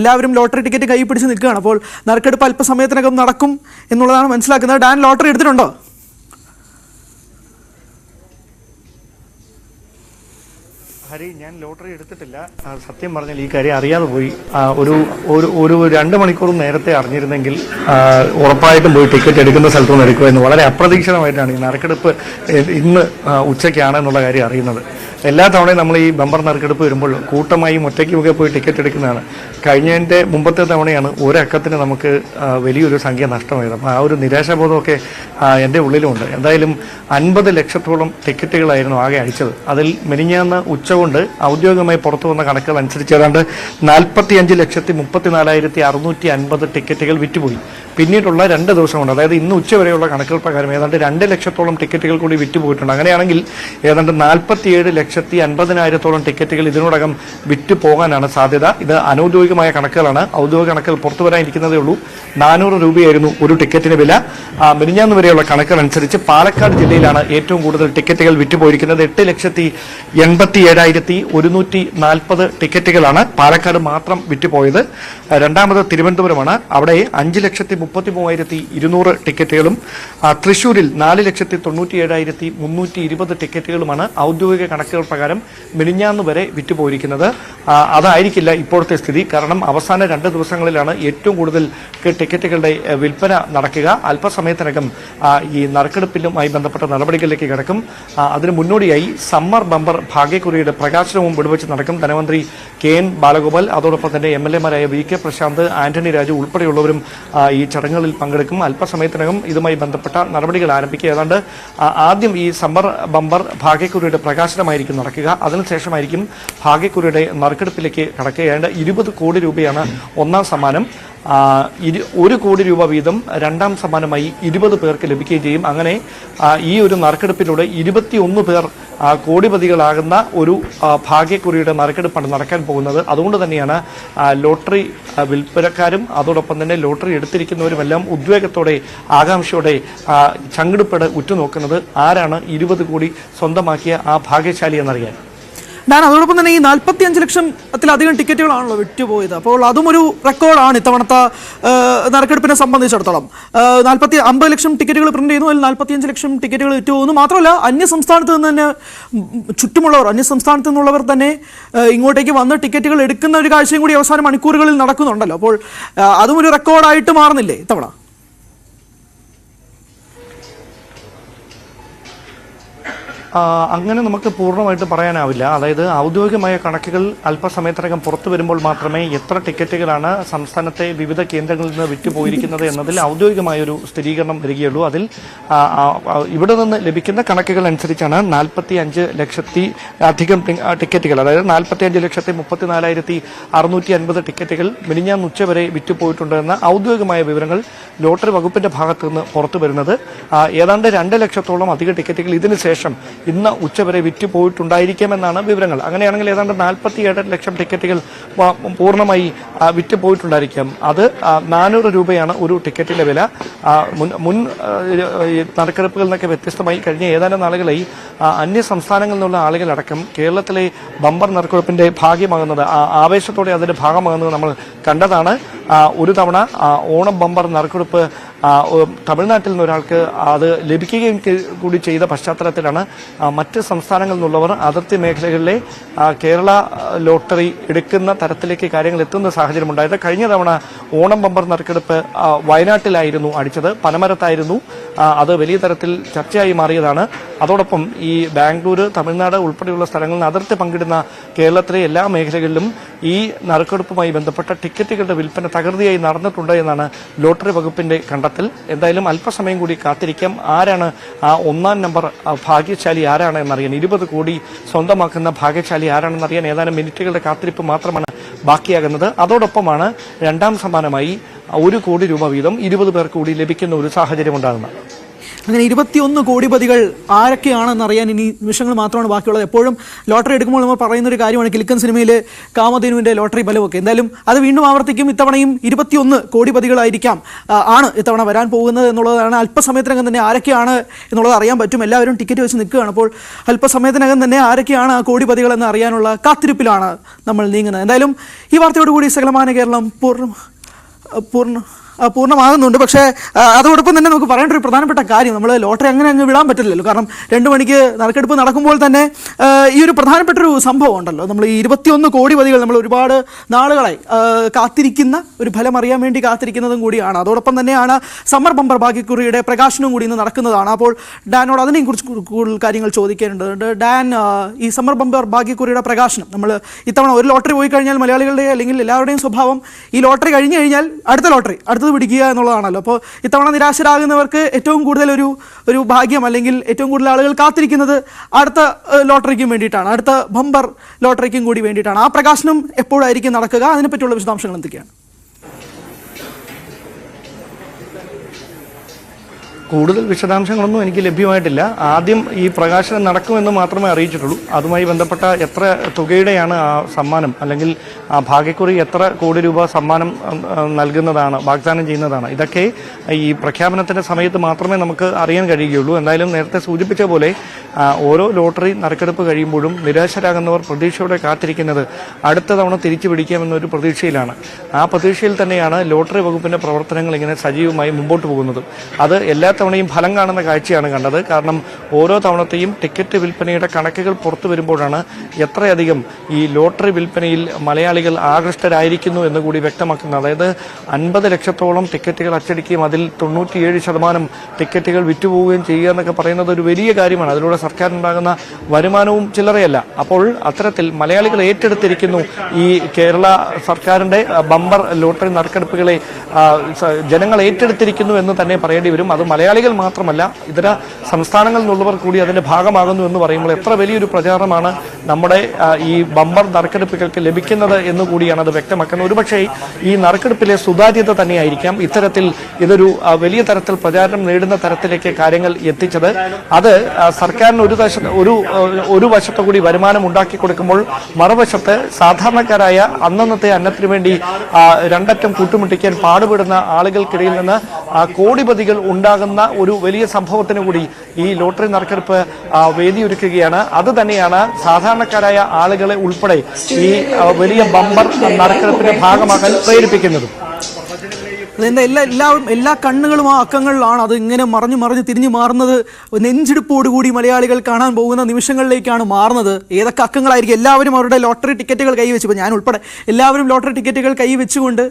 എല്ലാവരും lottery ticket കൈ പിടിച്ച് നിൽക്കുകയാണ്. അപ്പോൾ നറുക്കെടുപ്പ് അല്പസമയത്തിനകം നടക്കും എന്നുള്ളതാണ് മനസ്സിലാക്കുന്നത്. ഡാൻ ലോട്ടറി എടുത്തിട്ടുണ്ടോ? ഹരി, ഞാൻ ലോട്ടറി എടുത്തിട്ടില്ല. സത്യം പറഞ്ഞാൽ ഈ കാര്യം അറിയാതെ പോയി. ഒരു 2 മണിക്കൂർ നേരത്തെ അറിഞ്ഞിരുന്നെങ്കിൽ ഉറപ്പായിട്ടും പോയി ടിക്കറ്റ് എടുക്കുന്ന സ്ഥലത്തുനിന്ന് എടുക്കുമായിരുന്നു. വളരെ അപ്രതീക്ഷിതമായിട്ടാണ് ഈ നറുക്കെടുപ്പ് ഇന്ന് ഉച്ചയ്ക്കാണ് എന്നുള്ള കാര്യം അറിയുന്നത്. എല്ലാ തവണയും നമ്മൾ ഈ ബമ്പർ നറുക്കെടുപ്പ് വരുമ്പോൾ കൂട്ടമായും ഒറ്റയ്ക്കുമൊക്കെ പോയി ടിക്കറ്റ് എടുക്കുന്നതാണ്. കഴിഞ്ഞതിൻ്റെ മുമ്പത്തെ തവണയാണ് ഒരക്കത്തിന് നമുക്ക് വലിയൊരു സംഖ്യ നഷ്ടമായത്. അപ്പോൾ ആ ഒരു നിരാശാബോധമൊക്കെ എൻ്റെ ഉള്ളിലുമുണ്ട്. എന്തായാലും 50 ലക്ഷത്തോളം ടിക്കറ്റുകളായിരുന്നു ആകെ അടിച്ചത്. അതിൽ മെനിഞ്ഞാന്ന് ഉച്ചകൊണ്ട് ഔദ്യോഗികമായി പുറത്തു വന്ന കണക്കുകൾ അനുസരിച്ച് ഏതാണ്ട് 45,34,650 ടിക്കറ്റുകൾ വിറ്റുപോയി. പിന്നീടുള്ള 2 ദിവസം കൊണ്ട്, അതായത് ഇന്ന് ഉച്ചവരെയുള്ള കണക്കുകൾ പ്രകാരം ഏതാണ്ട് 2 ലക്ഷത്തോളം ടിക്കറ്റുകൾ കൂടി വിറ്റുപോയിട്ടുണ്ട്. അങ്ങനെയാണെങ്കിൽ ഏതാണ്ട് 47,50,000 ടിക്കറ്റുകൾ ഇതിനോടകം വിറ്റ് പോകാനാണ് സാധ്യത. ഇത് അനൗദ്യോഗികമായ കണക്കുകളാണ്. ഔദ്യോഗിക കണക്കുകൾ പുറത്തു വരാനിരിക്കുന്നതേ ഉള്ളൂ. 400 രൂപയായിരുന്നു ഒരു ടിക്കറ്റിന് വില. മിനിഞ്ഞാന്ന് വരെയുള്ള കണക്കുകൾ അനുസരിച്ച് പാലക്കാട് ജില്ലയിലാണ് ഏറ്റവും കൂടുതൽ ടിക്കറ്റുകൾ വിറ്റുപോയിരിക്കുന്നത്. 8,87,140 ടിക്കറ്റുകളാണ് പാലക്കാട് മാത്രം വിറ്റുപോയത്. രണ്ടാമത് തിരുവനന്തപുരമാണ്. അവിടെ 5,33,200 ടിക്കറ്റുകളും തൃശൂരിൽ 4,97,320 ടിക്കറ്റുകളുമാണ് ഔദ്യോഗിക കണക്കുകൾ പ്രകാരം മിനിഞ്ഞാന്ന് വരെ വിറ്റുപോയിരിക്കുന്നത്. അതായിരിക്കില്ല ഇപ്പോഴത്തെ സ്ഥിതി. കാരണം അവസാന 2 ദിവസങ്ങളിലാണ് ഏറ്റവും കൂടുതൽ ടിക്കറ്റുകളുടെ വിൽപ്പന നടക്കുക. അല്പസമയത്തിനകം ഈ നറുക്കെടുപ്പിലുമായി ബന്ധപ്പെട്ട നടപടികളിലേക്ക് കിടക്കും. അതിന് മുന്നോടിയായി സമ്മർ ബമ്പർ ഭാഗ്യക്കുറിയുടെ പ്രകാശനവും വിടുവെച്ച് നടക്കും. ധനമന്ത്രി KN ബാലഗോപാൽ, അതോടൊപ്പം തന്നെ MLA-മാരായ VK പ്രശാന്ത്, ആന്റണി രാജു ഉൾപ്പെടെയുള്ളവരും ഈ ചടങ്ങുകളിൽ പങ്കെടുക്കും. അല്പസമയത്തിനകം ഇതുമായി ബന്ധപ്പെട്ട നടപടികൾ ആരംഭിക്കുക. ഏതാണ്ട് ആദ്യം ഈ സമ്മർ ബമ്പർ ഭാഗ്യക്കുറിയുടെ പ്രകാശനമായിരിക്കും നടക്കുക. അതിനുശേഷമായിരിക്കും ഭാഗ്യക്കുറിയുടെ നറുക്കെടുപ്പിലേക്ക് കടക്കുക. ഏതാണ്ട് 20 കോടി രൂപയാണ് ഒന്നാം സമ്മാനം. 1 കോടി രൂപ വീതം രണ്ടാം സമ്മാനമായി 20 പേർക്ക് ലഭിക്കുകയും ചെയ്യും. അങ്ങനെ ഈ ഒരു നറുക്കെടുപ്പിലൂടെ 21 പേർ കോടിപതികളാകുന്ന ഒരു ഭാഗ്യക്കുറിയുടെ നറുക്കെടുപ്പാണ് നടക്കാൻ പോകുന്നത്. അതുകൊണ്ട് തന്നെയാണ് ലോട്ടറി വിൽപ്പനക്കാരും അതോടൊപ്പം തന്നെ ലോട്ടറി എടുത്തിരിക്കുന്നവരുമെല്ലാം ഉദ്വേഗത്തോടെ ആകാംക്ഷയോടെ ചങ്കിടുപ്പോടെ ഉറ്റുനോക്കുന്നത് ആരാണ് 20 കോടി സ്വന്തമാക്കിയ ആ ഭാഗ്യശാലി എന്നറിയാൻ. ഡാൻ, അതോടൊപ്പം തന്നെ ഈ 45 ലക്ഷത്തിലധികം ടിക്കറ്റുകളാണല്ലോ വിറ്റുപോയത്. അപ്പോൾ അതും ഒരു റെക്കോർഡാണ് ഇത്തവണത്തെ നറുക്കെടുപ്പിനെ സംബന്ധിച്ചിടത്തോളം. 50 ലക്ഷം ടിക്കറ്റുകൾ പ്രിന്റ് ചെയ്യുന്നു, അതിൽ 45 ലക്ഷം ടിക്കറ്റുകൾ വിറ്റുപോകുന്നു. മാത്രമല്ല അന്യസംസ്ഥാനത്ത് നിന്ന് തന്നെ ചുറ്റുമുള്ളവർ, അന്യസംസ്ഥാനത്ത് നിന്നുള്ളവർ തന്നെ ഇങ്ങോട്ടേക്ക് വന്ന് ടിക്കറ്റുകൾ എടുക്കുന്ന ഒരു കാഴ്ചയും കൂടി അവസാന മണിക്കൂറുകളിൽ നടക്കുന്നുണ്ടല്ലോ. അപ്പോൾ അതും ഒരു റെക്കോർഡായിട്ട് മാറുന്നില്ലേ ഇത്തവണ? അങ്ങനെ നമുക്ക് പൂർണ്ണമായിട്ട് പറയാനാവില്ല. അതായത് ഔദ്യോഗികമായ കണക്കുകൾ അല്പസമയത്തിനകം പുറത്തു വരുമ്പോൾ മാത്രമേ എത്ര ടിക്കറ്റുകളാണ് സംസ്ഥാനത്തെ വിവിധ കേന്ദ്രങ്ങളിൽ നിന്ന് വിറ്റുപോയിരിക്കുന്നത് എന്നതിൽ ഔദ്യോഗികമായൊരു സ്ഥിരീകരണം വരികയുള്ളൂ. അതിൽ ഇവിടെ നിന്ന് ലഭിക്കുന്ന കണക്കുകൾ അനുസരിച്ചാണ് 45 ലക്ഷത്തിലധികം ടിക്കറ്റുകൾ, അതായത് 45,34,650 ടിക്കറ്റുകൾ മിനിഞ്ഞാന്ന് ഉച്ചവരെ വിറ്റുപോയിട്ടുണ്ട് എന്ന ഔദ്യോഗികമായ വിവരങ്ങൾ ലോട്ടറി വകുപ്പിന്റെ ഭാഗത്തു നിന്ന് പുറത്തു വരുന്നത്. ഏതാണ്ട് 2 ലക്ഷത്തോളം അധിക ടിക്കറ്റുകൾ ഇതിനുശേഷം ഇന്ന് ഉച്ചവരെ വിറ്റ് പോയിട്ടുണ്ടായിരിക്കാമെന്നാണ് വിവരങ്ങൾ. അങ്ങനെയാണെങ്കിൽ ഏതാണ്ട് 47 ലക്ഷം ടിക്കറ്റുകൾ പൂർണ്ണമായി വിറ്റ് പോയിട്ടുണ്ടായിരിക്കാം. അത് 400 രൂപയാണ് ഒരു ടിക്കറ്റിന്റെ വില. മുൻ നറുക്കെടുപ്പുകളിൽ നിന്നൊക്കെ വ്യത്യസ്തമായി കഴിഞ്ഞ ഏതാനും നാളുകളായി അന്യ സംസ്ഥാനങ്ങളിൽ നിന്നുള്ള ആളുകളടക്കം കേരളത്തിലെ ബമ്പർ നറുക്കെടുപ്പിന്റെ ഭാഗ്യമാകുന്നത്, ആവേശത്തോടെ അതിന്റെ ഭാഗമാകുന്നത് നമ്മൾ കണ്ടതാണ്. ഒരു തവണ ഓണം ബമ്പർ നറുക്കെടുപ്പ് തമിഴ്നാട്ടിൽ നിന്ന് ഒരാൾക്ക് അത് ലഭിക്കുകയും കൂടി ചെയ്ത പശ്ചാത്തലത്തിലാണ് മറ്റ് സംസ്ഥാനങ്ങളിൽ നിന്നുള്ളവർ അതിർത്തി മേഖലകളിലെ കേരള ലോട്ടറി എടുക്കുന്ന തരത്തിലേക്ക് കാര്യങ്ങൾ എത്തുന്ന സാഹചര്യം ഉണ്ടായത്. കഴിഞ്ഞ തവണ ഓണം ബമ്പർ നറുക്കെടുപ്പ് വയനാട്ടിലായിരുന്നു അടിച്ചത്, പനമരത്തായിരുന്നു. അത് വലിയ തരത്തിൽ ചർച്ചയായി മാറിയതാണ്. അതോടൊപ്പം ഈ ബാംഗ്ലൂർ, തമിഴ്നാട് ഉൾപ്പെടെയുള്ള സ്ഥലങ്ങളിൽ അതിർത്തി പങ്കിടുന്ന കേരളത്തിലെ എല്ലാ മേഖലകളിലും ഈ നറുക്കെടുപ്പുമായി ബന്ധപ്പെട്ട ടിക്കറ്റുകളുടെ വിൽപ്പന തകൃതിയായി നടന്നിട്ടുണ്ട് എന്നാണ് ലോട്ടറി വകുപ്പിന്റെ കണ്ടെത്തൽ. എന്തായാലും അല്പസമയം കൂടി കാത്തിരിക്കാം. ആരാണ് ആ ഒന്നാം നമ്പർ ഭാഗ്യശാലി ആരാണ് എന്നറിയാൻ, 20 കോടി സ്വന്തമാക്കുന്ന ഭാഗ്യശാലി ആരാണെന്നറിയാൻ ഏതാനും മിനിറ്റുകളുടെ കാത്തിരിപ്പ് മാത്രമാണ് ബാക്കിയാകുന്നത്. അതോടൊപ്പമാണ് രണ്ടാം സമ്മാനമായി 1 കോടി രൂപ വീതം 20 പേർക്ക് കൂടി ലഭിക്കുന്ന ഒരു സാഹചര്യം ഉണ്ടാകുന്നത്. അങ്ങനെ 21 കോടിപതികൾ ആരൊക്കെയാണെന്ന് അറിയാൻ ഇനി നിമിഷങ്ങൾ മാത്രമാണ് ബാക്കിയുള്ളത്. എപ്പോഴും ലോട്ടറി എടുക്കുമ്പോൾ നമ്മൾ പറയുന്ന ഒരു കാര്യമാണ് കിലുക്കൻ സിനിമയിലെ കാമധേനുവിൻ്റെ ലോട്ടറി ബലമൊക്കെ. എന്തായാലും അത് വീണ്ടും ആവർത്തിക്കും. ഇത്തവണയും 21 കോടിപതികളായിരിക്കാം ആണ് ഇത്തവണ വരാൻ പോകുന്നത് എന്നുള്ളതാണ്. അല്പസമയത്തിനകം തന്നെ ആരൊക്കെയാണ് എന്നുള്ളത് അറിയാൻ പറ്റും. എല്ലാവരും ടിക്കറ്റ് വെച്ച് നിൽക്കുകയാണ്. അപ്പോൾ അല്പസമയത്തിനകം തന്നെ ആരൊക്കെയാണ് ആ കോടിപതികൾ എന്ന് അറിയാനുള്ള കാത്തിരിപ്പിലാണ് നമ്മൾ നീങ്ങുന്നത്. എന്തായാലും ഈ വാർത്തയോടുകൂടി സകലമാന കേരളം പൂർണ്ണമാകുന്നുണ്ട്. പക്ഷേ അതോടൊപ്പം തന്നെ നമുക്ക് പറയേണ്ട ഒരു പ്രധാനപ്പെട്ട കാര്യം, നമ്മൾ ലോട്ടറി അങ്ങ് വിടാൻ പറ്റില്ലല്ലോ. കാരണം 2 മണിക്ക് നറുക്കെടുപ്പ് നടക്കുമ്പോൾ തന്നെ ഈ ഒരു പ്രധാനപ്പെട്ടൊരു സംഭവം ഉണ്ടല്ലോ. നമ്മൾ ഈ 21 കോടിപതികൾ നമ്മൾ ഒരുപാട് നാളുകളായി കാത്തിരിക്കുന്ന ഒരു ഫലം അറിയാൻ വേണ്ടി കാത്തിരിക്കുന്നതും കൂടിയാണ്. അതോടൊപ്പം തന്നെയാണ് സമ്മർ ബമ്പർ ഭാഗ്യക്കുറിയുടെ പ്രകാശനവും കൂടി ഇന്ന് നടക്കുന്നതാണ്. അപ്പോൾ ഡാനോട് അതിനെയും കുറിച്ച് കൂടുതൽ കാര്യങ്ങൾ ചോദിക്കേണ്ടതുണ്ട്. ഡാൻ, ഈ സമ്മർ ബമ്പർ ഭാഗ്യക്കുറിയുടെ പ്രകാശനം, നമ്മൾ ഇത്തവണ ഒരു ലോട്ടറി പോയി കഴിഞ്ഞാൽ മലയാളികളുടെ അല്ലെങ്കിൽ എല്ലാവരുടെയും സ്വഭാവം ഈ ലോട്ടറി കഴിഞ്ഞു കഴിഞ്ഞാൽ അടുത്ത ലോട്ടറി പിടിക്കുക എന്നുള്ളതാണല്ലോ. അപ്പോൾ ഇത്തവണ നിരാശരാകുന്നവർക്ക് ഏറ്റവും കൂടുതൽ ഒരു ഭാഗ്യം അല്ലെങ്കിൽ ഏറ്റവും കൂടുതൽ ആളുകൾ കാത്തിരിക്കുന്നത് അടുത്ത ലോട്ടറിക്കും വേണ്ടിയിട്ടാണ്, അടുത്ത ബമ്പർ ലോട്ടറിക്കും കൂടി വേണ്ടിയിട്ടാണ്. ആ പ്രകാശനം എപ്പോഴായിരിക്കും നടക്കുക? അതിനെപ്പറ്റിയുള്ള വിശദാംശങ്ങൾ എന്തൊക്കെയാണ്? കൂടുതൽ വിശദാംശങ്ങളൊന്നും എനിക്ക് ലഭ്യമായിട്ടില്ല. ആദ്യം ഈ പ്രകാശനം നടക്കുമെന്ന് മാത്രമേ അറിയിച്ചിട്ടുള്ളൂ. അതുമായി ബന്ധപ്പെട്ട എത്ര തുകയുടെയാണ് ആ സമ്മാനം, അല്ലെങ്കിൽ ആ ഭാഗ്യക്കുറി എത്ര കോടി രൂപ സമ്മാനം നൽകുന്നതാണ്, വാഗ്ദാനം ചെയ്യുന്നതാണ്, ഇതൊക്കെ ഈ പ്രഖ്യാപനത്തിൻ്റെ സമയത്ത് മാത്രമേ നമുക്ക് അറിയാൻ കഴിയുകയുള്ളൂ. എന്തായാലും നേരത്തെ സൂചിപ്പിച്ച പോലെ ഓരോ ലോട്ടറി നറുക്കെടുപ്പ് കഴിയുമ്പോഴും നിരാശരാകുന്നവർ പ്രതീക്ഷയോടെ കാത്തിരിക്കുന്നത് അടുത്ത തവണ തിരിച്ചു പിടിക്കാമെന്നൊരു പ്രതീക്ഷയിലാണ്. ആ പ്രതീക്ഷയിൽ തന്നെയാണ് ലോട്ടറി വകുപ്പിൻ്റെ പ്രവർത്തനങ്ങൾ ഇങ്ങനെ സജീവമായി മുമ്പോട്ട് പോകുന്നത്. അത് എല്ലാ തവണയും ഫലം കാണുന്ന കാഴ്ചയാണ് കണ്ടത്. കാരണം ഓരോ തവണത്തെയും ടിക്കറ്റ് വിൽപ്പനയുടെ കണക്കുകൾ പുറത്തു വരുമ്പോഴാണ് എത്രയധികം ഈ ലോട്ടറി വിൽപ്പനയിൽ മലയാളികൾ ആകൃഷ്ടരായിരിക്കുന്നു എന്ന് കൂടി വ്യക്തമാക്കുന്നത്. അതായത് 50 ലക്ഷത്തോളം ടിക്കറ്റുകൾ അച്ചടിക്കുകയും അതിൽ 97% ടിക്കറ്റുകൾ വിറ്റുപോവുകയും ചെയ്യുക എന്നൊക്കെ പറയുന്നത് ഒരു വലിയ കാര്യമാണ്. അതിലൂടെ സർക്കാരിനുണ്ടാകുന്ന വരുമാനവും ചില്ലറയല്ല. അപ്പോൾ അത്തരത്തിൽ മലയാളികൾ ഏറ്റെടുത്തിരിക്കുന്നു ഈ കേരള സർക്കാരിൻ്റെ ബമ്പർ ലോട്ടറി നറുക്കെടുപ്പുകളെ. ജനങ്ങൾ ഏറ്റെടുത്തിരിക്കുന്നു എന്ന് തന്നെ പറയേണ്ടി വരും. അത് മലയാളികൾ മാത്രമല്ല, ഇതര സംസ്ഥാനങ്ങളിൽ നിന്നുള്ളവർ കൂടി അതിൻ്റെ ഭാഗമാകുന്നു എന്ന് പറയുമ്പോൾ എത്ര വലിയൊരു പ്രചാരണമാണ് നമ്മുടെ ഈ ബമ്പർ നറുക്കെടുപ്പുകൾക്ക് ലഭിക്കുന്നത് എന്ന് കൂടിയാണ് അത് വ്യക്തമാക്കുന്നത്. ഒരുപക്ഷേ ഈ നറുക്കെടുപ്പിലെ സുതാര്യത തന്നെയായിരിക്കാം ഇത്തരത്തിൽ ഇതൊരു വലിയ തരത്തിൽ പ്രചാരണം നേടുന്ന തരത്തിലേക്ക് കാര്യങ്ങൾ എത്തിച്ചത്. അത് സർക്കാരിന് ഒരു വശത്തു കൂടി വരുമാനം ഉണ്ടാക്കി കൊടുക്കുമ്പോൾ മറുവശത്ത് സാധാരണക്കാരായ അന്നന്നത്തെ അന്നത്തിനു വേണ്ടി രണ്ടറ്റം കൂട്ടുമുട്ടിക്കാൻ പാടുപെടുന്ന ആളുകൾക്കിടയിൽ നിന്ന് കോടിപതികൾ ഉണ്ടാകുന്ന ഒരു വലിയ സംഭവത്തിന് കൂടി ഈ ലോട്ടറി നറുക്കെടുപ്പ് വേദിയൊരുക്കുകയാണ്. അത് തന്നെയാണ് സാധാരണക്കാരായ ആളുകളെ ഉൾപ്പെടെ ഈ വലിയ ബമ്പർ നറുക്കെടുപ്പിന്റെ ഭാഗമാകാൻ പ്രേരിപ്പിക്കുന്നത്. എല്ലാ കണ്ണുകളും ആ അക്കങ്ങളിലാണ്. അത് ഇങ്ങനെ മറിഞ്ഞു തിരിഞ്ഞു മാറുന്നത് നെഞ്ചിടിപ്പോടുകൂടി മലയാളികൾ കാണാൻ പോകുന്ന നിമിഷങ്ങളിലേക്കാണ് മാറുന്നത്. ഏതൊക്കെ അക്കങ്ങളായിരിക്കും? എല്ലാവരും അവരുടെ ലോട്ടറി ടിക്കറ്റുകൾ കൈവച്ച്, ഇപ്പോൾ ഞാൻ ഉൾപ്പെടെ എല്ലാവരും ലോട്ടറി ടിക്കറ്റുകൾ കൈവച്ചുകൊണ്ട്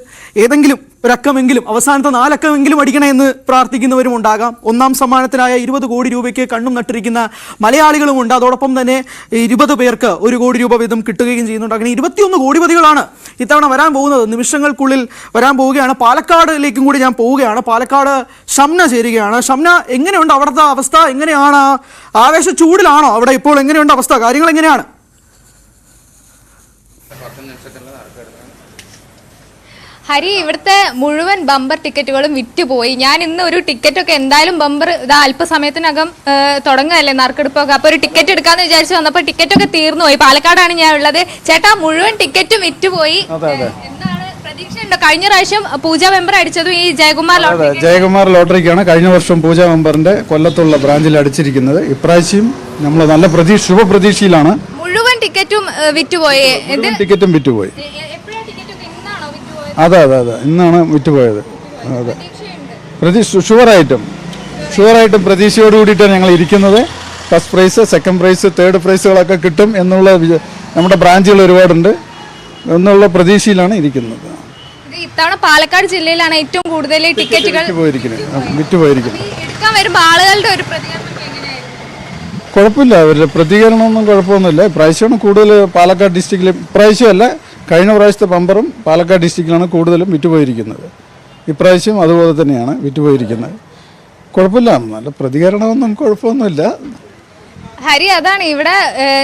ഏതെങ്കിലും ഒരക്കമെങ്കിലും, അവസാനത്തെ 4 അക്കമെങ്കിലും അടിക്കണേ എന്ന് പ്രാർത്ഥിക്കുന്നവരും ഉണ്ടാകാം. ഒന്നാം സമ്മാനത്തിനായ 20 കോടി രൂപയ്ക്ക് കണ്ണും നട്ടിരിക്കുന്ന മലയാളികളുമുണ്ട്. അതോടൊപ്പം തന്നെ 20 പേർക്ക് 1 കോടി രൂപ വീതം കിട്ടുകയും ചെയ്യുന്നുണ്ട്. അങ്ങനെ 21 കോടിപതികളാണ് ഇത്തവണ വരാൻ പോകുന്നത്. നിമിഷങ്ങൾക്കുള്ളിൽ വരാൻ പോവുകയാണ്. പാലക്കാടിലേക്കും കൂടി ഞാൻ പോവുകയാണ്. പാലക്കാട് ഷംന ചേരുകയാണ്. ഷംന, എങ്ങനെയുണ്ട് അവിടുത്തെ അവസ്ഥ? എങ്ങനെയാണ്? ആവേശ ചൂടിലാണോ അവിടെ ഇപ്പോൾ? എങ്ങനെയുണ്ട് അവസ്ഥ? കാര്യങ്ങൾ എങ്ങനെയാണ്? ഹരി, ഇവിടുത്തെ മുഴുവൻ ബമ്പർ ടിക്കറ്റുകളും വിറ്റുപോയി. ഞാൻ ഇന്ന് ഒരു ടിക്കറ്റൊക്കെ എന്തായാലും ബമ്പർ ഇതാ അല്പസമയത്തിനകം തുടങ്ങുകയല്ലേ നറുക്കെടുപ്പൊക്കെ. അപ്പോൾ ഒരു ടിക്കറ്റ് എടുക്കാന്ന് വിചാരിച്ചു വന്നപ്പോൾ ടിക്കറ്റൊക്കെ തീർന്നുപോയി. പാലക്കാടാണ് ഞാൻ ഉള്ളത്. ചേട്ടാ, മുഴുവൻ ടിക്കറ്റും വിറ്റുപോയി. എന്താണ് പ്രതീക്ഷയുണ്ടോ? കഴിഞ്ഞ പ്രാവശ്യം പൂജ മെമ്പർ അടിച്ചതും ഈ ജയകുമാർ ലോട്ടറിക്കാണ് കഴിഞ്ഞ വർഷം പൂജ മെമ്പറിന്റെ കൊല്ലത്തുള്ള ബ്രാഞ്ചിൽ അടിച്ചിരിക്കുന്നത്. ഇപ്രാവശ്യം നമ്മൾ നല്ല ശുഭപ്രതീക്ഷയിലാണ്. മുഴുവൻ ടിക്കറ്റും വിറ്റുപോയി. അതെ, ഇന്നാണ് വിറ്റുപോയത്. അതെ, ഷുവറായിട്ടും പ്രതീക്ഷയോട് കൂടിയിട്ടാണ് ഞങ്ങൾ ഇരിക്കുന്നത്. First prize, second prize, third പ്രൈസുകളൊക്കെ കിട്ടും എന്നുള്ള നമ്മുടെ ബ്രാഞ്ചുകൾ ഒരുപാടുണ്ട് എന്നുള്ള പ്രതീക്ഷയിലാണ് ഇരിക്കുന്നത്. ഇത്തവണ പാലക്കാട് ജില്ലയിലാണ് ഏറ്റവും കൂടുതൽ ടിക്കറ്റുകൾ വിറ്റുപോയിരിക്കുന്നത്. ആളുകളുടെ ഒരു കുഴപ്പമില്ല, അവരുടെ പ്രതികരണമൊന്നും കുഴപ്പമൊന്നുമില്ല. ഇപ്രാവശ്യമാണ് കൂടുതൽ പാലക്കാട് ഡിസ്ട്രിക്റ്റിൽ, ഇപ്രാവശ്യമല്ല കഴിഞ്ഞ പ്രാവശ്യത്തെ ബമ്പറും പാലക്കാട് ഡിസ്ട്രിക്റ്റിലാണ് കൂടുതലും വിറ്റുപോയിരിക്കുന്നത്. ഇപ്രാവശ്യം അതുപോലെ തന്നെയാണ് വിറ്റുപോയിരിക്കുന്നത്. കുഴപ്പമില്ല, നല്ല പ്രതികരണമൊന്നും കുഴപ്പമൊന്നുമില്ല. ഹരി, അതാണ് ഇവിടെ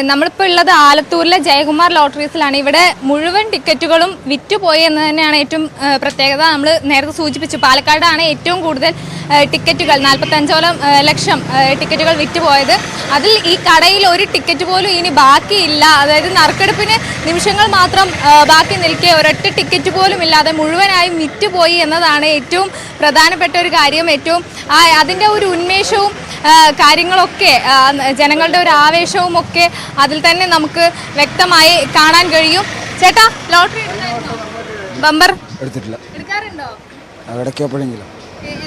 നമ്മളിപ്പോൾ ഉള്ളത് ആലത്തൂരിലെ ജയകുമാർ ലോട്ടറീസിലാണ്. ഇവിടെ മുഴുവൻ ടിക്കറ്റുകളും വിറ്റുപോയി എന്ന് തന്നെയാണ് ഏറ്റവും പ്രത്യേകത. നമ്മൾ നേരത്തെ സൂചിപ്പിച്ചു, പാലക്കാടാണ് ഏറ്റവും കൂടുതൽ ടിക്കറ്റുകൾ 45 ലക്ഷം ടിക്കറ്റുകൾ വിറ്റുപോയത്. അതിൽ ഈ കടയിൽ ഒരു ടിക്കറ്റ് പോലും ഇനി ബാക്കിയില്ല. അതായത് നറുക്കെടുപ്പിന് നിമിഷങ്ങൾ മാത്രം ബാക്കി നിൽക്കെ ഒരൊറ്റ ടിക്കറ്റ് പോലും ഇല്ലാതെ മുഴുവനായും വിറ്റുപോയി എന്നതാണ് ഏറ്റവും പ്രധാനപ്പെട്ട ഒരു കാര്യം. ഏറ്റവും അതിൻ്റെ ഒരു ഉന്മേഷവും കാര്യങ്ങളൊക്കെ, ജനങ്ങളുടെ ഒരു ആവേശവും ഒക്കെ അതിൽ തന്നെ നമുക്ക് വ്യക്തമായി കാണാൻ കഴിയും. ചേട്ടാ, ലോട്ടറി ബമ്പർ എടുത്തിട്ടില്ല. എടുക്കാറുണ്ടോ? എപ്പോഴെങ്കിലും.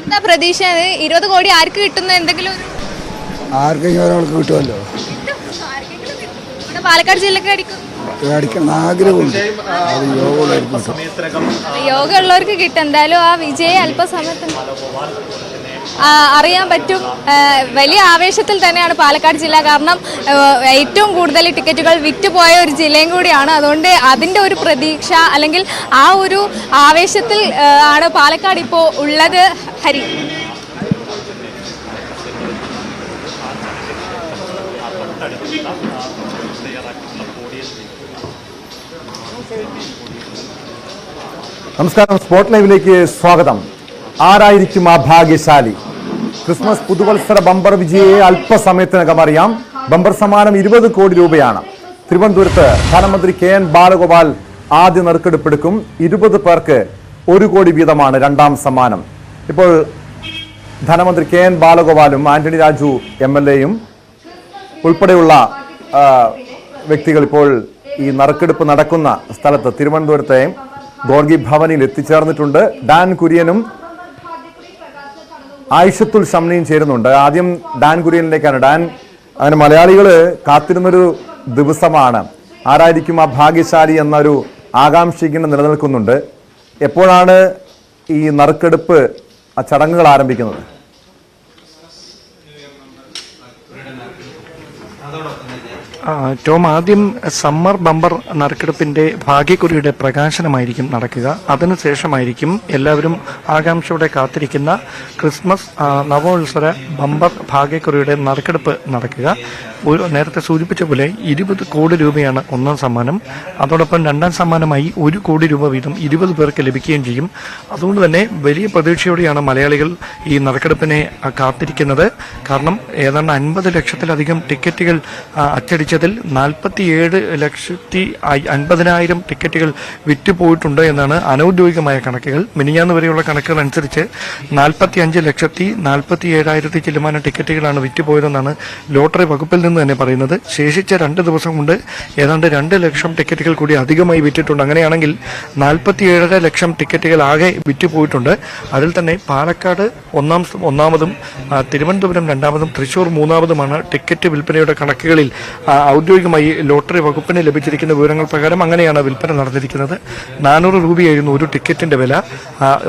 എന്താ പ്രതീക്ഷ? 20 കോടി ആർക്ക് കിട്ടുന്ന എന്തെങ്കിലും ആർക്കെങ്കിലും ഒരാൾക്ക് കിട്ടുമല്ലോ. പാലക്കാട് ജില്ലക്ക് അടിക്കണം ആഗ്രഹമുണ്ട്. യോഗ ഉള്ളവർക്ക് കിട്ടും. എന്തായാലും ആ വിജയം അല്പസമയത്തിന് അറിയാൻ പറ്റും. വലിയ ആവേശത്തിൽ തന്നെയാണ് പാലക്കാട് ജില്ല. കാരണം ഏറ്റവും കൂടുതൽ ടിക്കറ്റുകൾ വിറ്റുപോയ ഒരു ജില്ലയും കൂടിയാണ്. അതുകൊണ്ട് അതിൻ്റെ ഒരു പ്രതീക്ഷ അല്ലെങ്കിൽ ആ ഒരു ആവേശത്തിൽ ആണ് പാലക്കാട് ഇപ്പോൾ ഉള്ളത്. ഹരി, നമസ്കാരം. സ്പോട്ട് ലൈവിലേക്ക് സ്വാഗതം. ആരായിരിക്കും ആ ഭാഗ്യശാലി? ക്രിസ്മസ് പുതുവത്സര ബമ്പർ വിജയിയെ അല്പസമയത്തിനകം അറിയാം. ബമ്പർ സമ്മാനം 20 കോടി രൂപയാണ്. തിരുവനന്തപുരത്ത് ധനമന്ത്രി KN ബാലഗോപാൽ ആദ്യ നറുക്കെടുപ്പെടുക്കും. 20 പേർക്ക് 1 കോടി വീതമാണ് രണ്ടാം സമ്മാനം. ഇപ്പോൾ ധനമന്ത്രി KN ബാലഗോപാലും ആന്റണി രാജു MLAയും ഉൾപ്പെടെയുള്ള വ്യക്തികൾ ഇപ്പോൾ ഈ നറുക്കെടുപ്പ് നടക്കുന്ന സ്ഥലത്ത് തിരുവനന്തപുരത്തെ ഗോർഗി ഭവനിൽ എത്തിച്ചേർന്നിട്ടുണ്ട്. ഡാൻ കുര്യനും ആയിഷത്തുൽ ഷംനയും ചേരുന്നുണ്ട്. ആദ്യം ഡാൻ കുര്യനിലേക്കാണ്. ഡാൻ, അങ്ങനെ മലയാളികൾ കാത്തിരുന്നൊരു ദിവസമാണ്. ആരായിരിക്കും ആ ഭാഗ്യശാലി എന്നൊരു ആകാംക്ഷ നിലനിൽക്കുന്നുണ്ട്. എപ്പോഴാണ് ഈ നറുക്കെടുപ്പ് ആ ചടങ്ങുകൾ ആരംഭിക്കുന്നത്? ടോം, ആദ്യം സമ്മർ ബമ്പർ നറുക്കെടുപ്പിന്റെ ഭാഗ്യക്കുറിയുടെ പ്രകാശനമായിരിക്കും നടക്കുക. അതിനുശേഷമായിരിക്കും എല്ലാവരും ആകാംക്ഷയോടെ കാത്തിരിക്കുന്ന ക്രിസ്മസ് നവോത്സര ബമ്പർ ഭാഗ്യക്കുറിയുടെ നറുക്കെടുപ്പ് നടക്കുക. നേരത്തെ സൂചിപ്പിച്ച പോലെ 20 കോടി രൂപയാണ് ഒന്നാം സമ്മാനം. അതോടൊപ്പം രണ്ടാം സമ്മാനമായി 1 കോടി രൂപ വീതം 20 പേർക്ക് ലഭിക്കുകയും ചെയ്യും. അതുകൊണ്ട് തന്നെ വലിയ പ്രതീക്ഷയോടെയാണ് മലയാളികൾ ഈ നറുക്കെടുപ്പിനെ കാത്തിരിക്കുന്നത്. കാരണം ഏതാണ്ട് 50 ലക്ഷത്തിലധികം ടിക്കറ്റുകൾ അച്ചടിച്ചതിൽ 47,50,000 ടിക്കറ്റുകൾ വിറ്റുപോയിട്ടുണ്ട് എന്നാണ് അനൌദ്യോഗികമായ കണക്കുകൾ. മിനിഞ്ഞാന്ന് വരെയുള്ള കണക്കുകൾ അനുസരിച്ച് 45,47,000 ചില്ലുമാനം ടിക്കറ്റുകളാണ് വിറ്റുപോയതെന്നാണ് ലോട്ടറി വകുപ്പിൽ നിന്ന് തന്നെ പറയുന്നത്. ശേഷിച്ച 2 ദിവസം കൊണ്ട് ഏതാണ്ട് 2 ലക്ഷം ടിക്കറ്റുകൾ കൂടി അധികമായി വിറ്റിട്ടുണ്ട്. അങ്ങനെയാണെങ്കിൽ 47 ലക്ഷം ടിക്കറ്റുകൾ ആകെ വിറ്റുപോയിട്ടുണ്ട്. അതിൽ തന്നെ പാലക്കാട് ഒന്നാമതും തിരുവനന്തപുരം രണ്ടാമതും തൃശൂർ മൂന്നാമതുമാണ് ടിക്കറ്റ് വിൽപ്പനയുടെ കണക്കുകളിൽ ഔദ്യോഗികമായി ലോട്ടറി വകുപ്പിന് ലഭിച്ചിരിക്കുന്ന വിവരങ്ങൾ പ്രകാരം. അങ്ങനെയാണ് വിൽപ്പന നടന്നിരിക്കുന്നത്. 400 രൂപയായിരുന്നു ഒരു ടിക്കറ്റിന്റെ വില.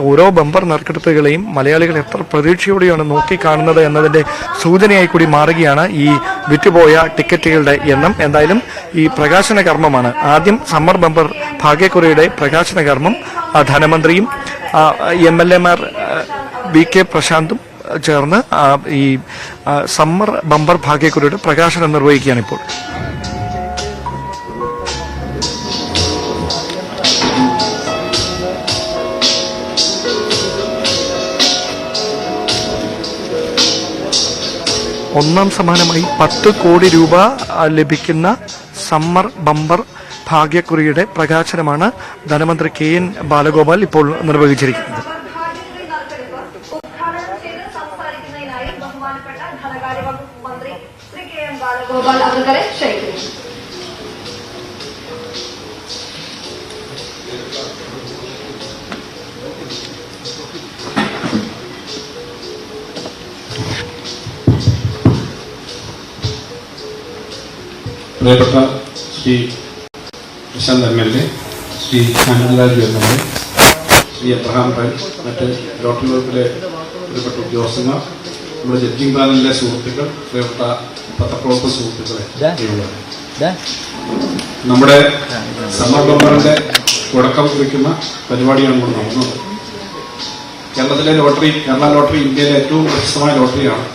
ഓരോ ബമ്പർ നറുക്കെടുപ്പുകളെയും മലയാളികൾ എത്ര പ്രതീക്ഷയോടെയാണ് നോക്കിക്കാണുന്നത് എന്നതിന്റെ സൂചനയായി കൂടി മാറുകയാണ് ഈ വിറ്റുപോയ ടിക്കറ്റുകളുടെ എണ്ണം. എന്തായാലും ഈ പ്രകാശന കർമ്മമാണ്. ആദ്യം സമ്മർ ബമ്പർ ഭാഗ്യക്കുറിയുടെ പ്രകാശന കർമ്മം ധനമന്ത്രിയും MLAമാർ BK പ്രശാന്തും ചേർന്ന് ഈ സമ്മർ ബമ്പർ ഭാഗ്യക്കുറിയുടെ പ്രകാശനം നിർവഹിക്കുകയാണ് ഇപ്പോൾ. ഒന്നാം സമ്മാനമായി 10 കോടി രൂപ ലഭിക്കുന്ന സമ്മർ ബമ്പർ ഭാഗ്യക്കുറിയുടെ പ്രകാശനമാണ് ധനമന്ത്രി KN ബാലഗോപാൽ ഇപ്പോൾ നിർവഹിച്ചിരിക്കുന്നത്. പ്രിയപ്പെട്ട Shri Prashanth MLA, Shri Anandaraj MLA, Shri Abraham പൈൻ, മറ്റ് ലോട്ടറി വകുപ്പിലെ പ്രിയപ്പെട്ട ഉദ്യോഗസ്ഥന്മാർ, നമ്മുടെ ജഡ്ജിംഗ് പാനലിലെ സുഹൃത്തുക്കൾ, പ്രിയപ്പെട്ട പത്രപ്രവർത്തക സുഹൃത്തുക്കളെ, നമ്മുടെ സമ്മർ ബമ്പറിന്റെ തുടക്കം കുറിക്കുന്ന പരിപാടിയാണ് നമ്മൾ നടന്നത്. കേരള ലോട്ടറി ഇന്ത്യയിലെ ഏറ്റവും പ്രശസ്തമായ ലോട്ടറിയാണ്.